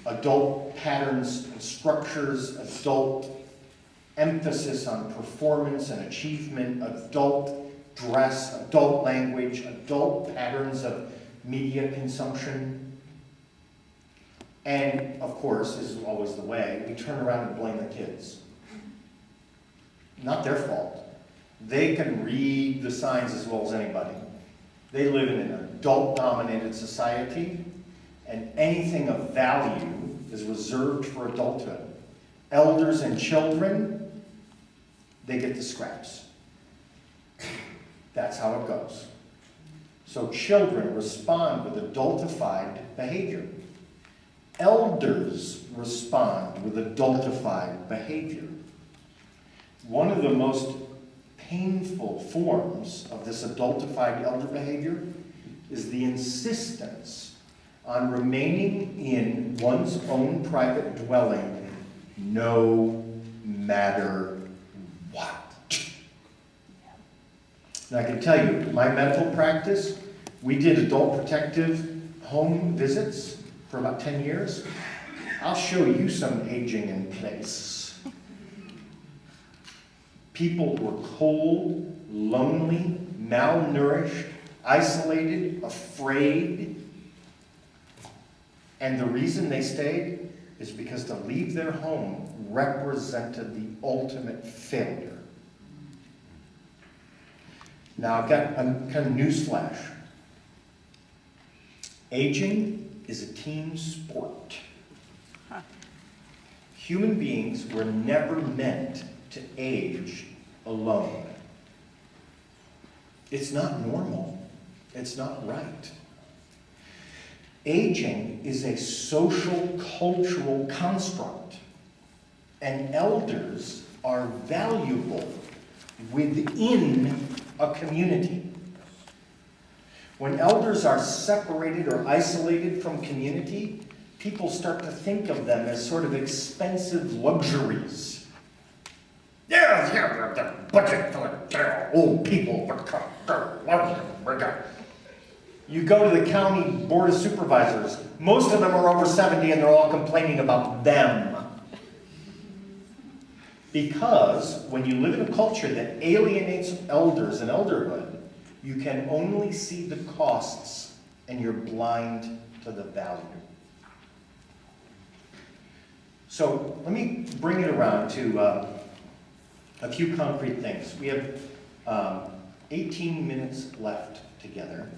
adult patterns and structures, adult emphasis on performance and achievement, adult dress, adult language, adult patterns of media consumption. And of course, this is always the way, we turn around and blame the kids. Not their fault. They can read the signs as well as anybody. They live in an adult-dominated society, and anything of value is reserved for adulthood. Elders and children, they get the scraps. That's how it goes. So children respond with adultified behavior. Elders respond with adultified behavior. One of the most painful forms of this adultified elder behavior is the insistence on remaining in one's own private dwelling no matter what. And I can tell you, my medical practice, we did adult protective home visits for about 10 years. I'll show you some aging in place. People were cold, lonely, malnourished, isolated, afraid. And the reason they stayed is because to leave their home represented the ultimate failure. Now I've got a kind of newsflash. Aging is a team sport. Human beings were never meant to age alone. It's not normal. It's not right. Aging is a social, cultural construct, and elders are valuable within a community. When elders are separated or isolated from community, people start to think of them as sort of expensive luxuries. Yeah, the budget for the old people. You go to the county board of supervisors, most of them are over 70 and they're all complaining about them. Because when you live in a culture that alienates elders and elderhood, you can only see the costs and you're blind to the value. So let me bring it around to a few concrete things. We have 18 minutes left together.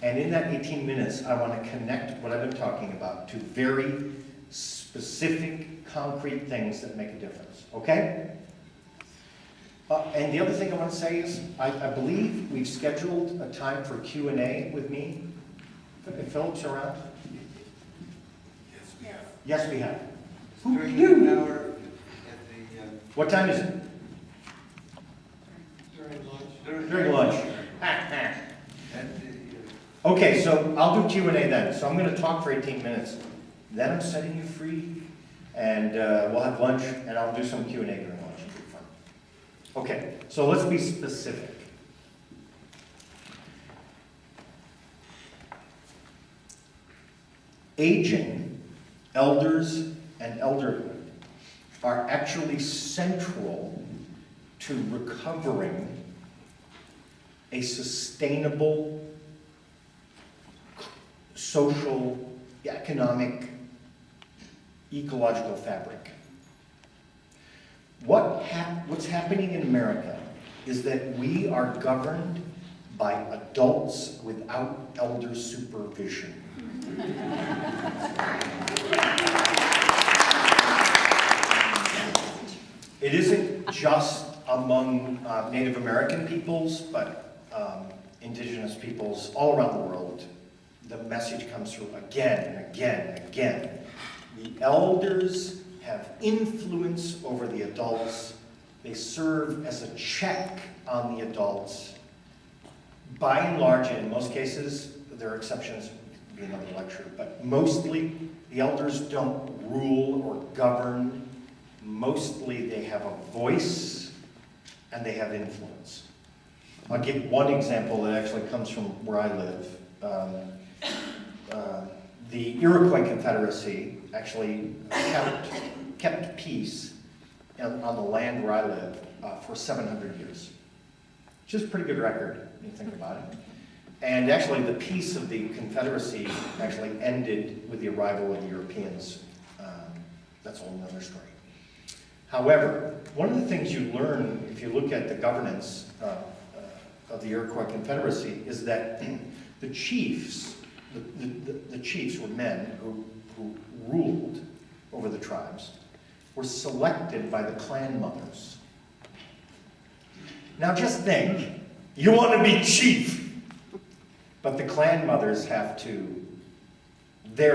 And in that 18 minutes, I want to connect what I've been talking about to very specific, concrete things that make a difference. Okay? And the other thing I want to say is, I believe we've scheduled a time for Q&A with me. If Philip's around? Yes, we have. Yes, we have. During an hour at the... What time is it? During lunch. During lunch. Okay, so I'll do Q&A then. So I'm going to talk for 18 minutes. Then I'm setting you free, and we'll have lunch, and I'll do some Q&A during lunch. It'll be fun. Okay, so let's be specific. Aging, elders, and elderhood are actually central to recovering a sustainable social, economic, ecological fabric. What's happening in America is that we are governed by adults without elder supervision. It isn't just among Native American peoples, but indigenous peoples all around the world. The message comes through again and again and again. The elders have influence over the adults. They serve as a check on the adults. By and large, and in most cases, there are exceptions, it could be another lecture, but mostly the elders don't rule or govern. Mostly they have a voice and they have influence. I'll give one example that actually comes from where I live. the Iroquois Confederacy actually kept peace on the land where I live for 700 years, which is a pretty good record when you think about it. And actually, the peace of the Confederacy actually ended with the arrival of the Europeans. That's a whole nother story. However, one of the things you learn if you look at the governance of the Iroquois Confederacy is that the chiefs, the chiefs were men who ruled over the tribes, were selected by the clan mothers. Now just think, you want to be chief, but the clan mothers they're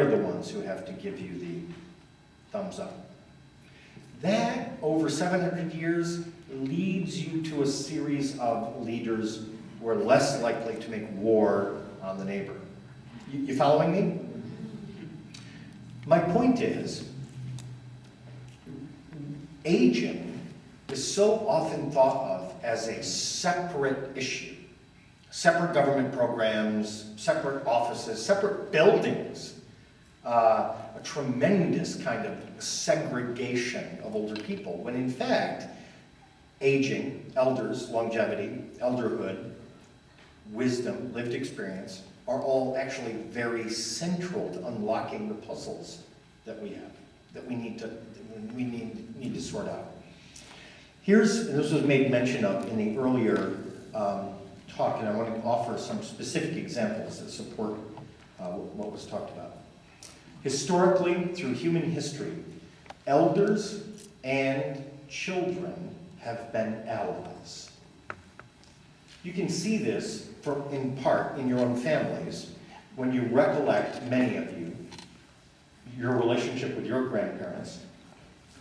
the ones who have to give you the thumbs up. That, over 700 years, leads you to a series of leaders who are less likely to make war on the neighbor. You following me? My point is, aging is so often thought of as a separate issue. Separate government programs, separate offices, separate buildings. A tremendous kind of segregation of older people, when in fact, aging, elders, longevity, elderhood, wisdom, lived experience, are all actually very central to unlocking the puzzles that we have, that we need to sort out. This was made mention of in the earlier talk, and I want to offer some specific examples that support what was talked about. Historically, through human history, elders and children have been allies. You can see this in part in your own families when you recollect, many of you, your relationship with your grandparents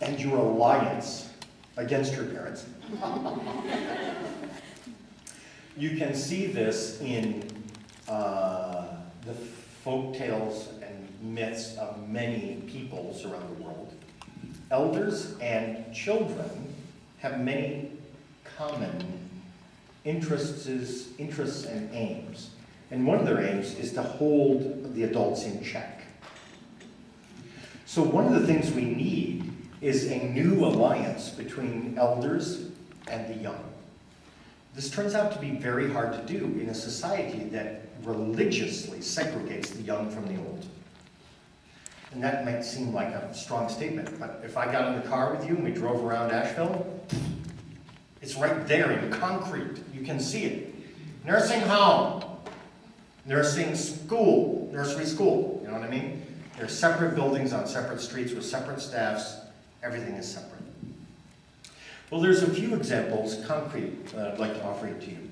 and your alliance against your parents. You can see this in the folk tales and myths of many peoples around the world. Elders and children have many common interests and aims. And one of their aims is to hold the adults in check. So one of the things we need is a new alliance between elders and the young. This turns out to be very hard to do in a society that religiously segregates the young from the old. And that might seem like a strong statement, but if I got in the car with you and we drove around Asheville, it's right there in concrete. You can see it. Nursing home, nursing school, nursery school, you know what I mean? They're separate buildings on separate streets with separate staffs. Everything is separate. Well, there's a few examples, concrete, that I'd like to offer to you.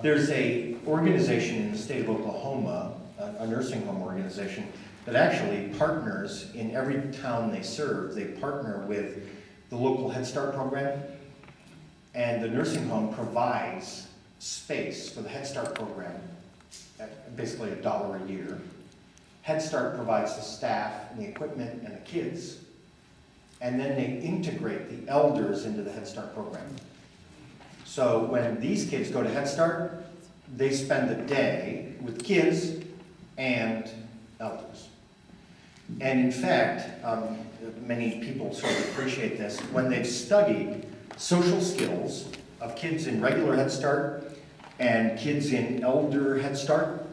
There's an organization in the state of Oklahoma, a nursing home organization, that actually partners in every town they serve. They partner with the local Head Start program, and the nursing home provides space for the Head Start program at basically $1 a year. Head Start provides the staff and the equipment and the kids, and then they integrate the elders into the Head Start program. So when these kids go to Head Start, they spend the day with kids and elders. And in fact, many people sort of appreciate this, when they've studied social skills of kids in regular Head Start and kids in elder Head Start,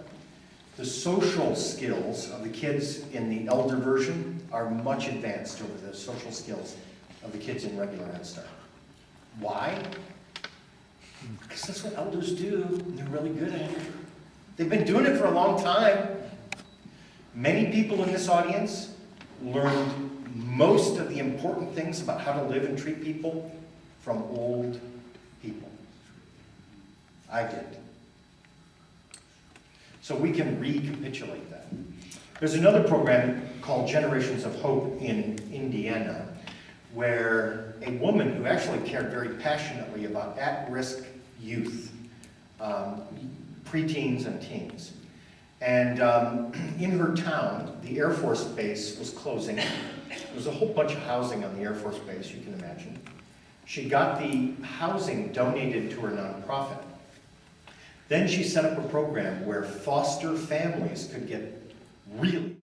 the social skills of the kids in the elder version are much advanced over the social skills of the kids in regular Head Start. Why? Because that's what elders do, and they're really good at it. They've been doing it for a long time. Many people in this audience learned most of the important things about how to live and treat people from old people. I did. So we can recapitulate that. There's another program called Generations of Hope in Indiana, where a woman who actually cared very passionately about at-risk youth, preteens and teens. And in her town, the Air Force Base was closing. There was a whole bunch of housing on the Air Force Base, you can imagine. She got the housing donated to her nonprofit. Then she set up a program where foster families could get really.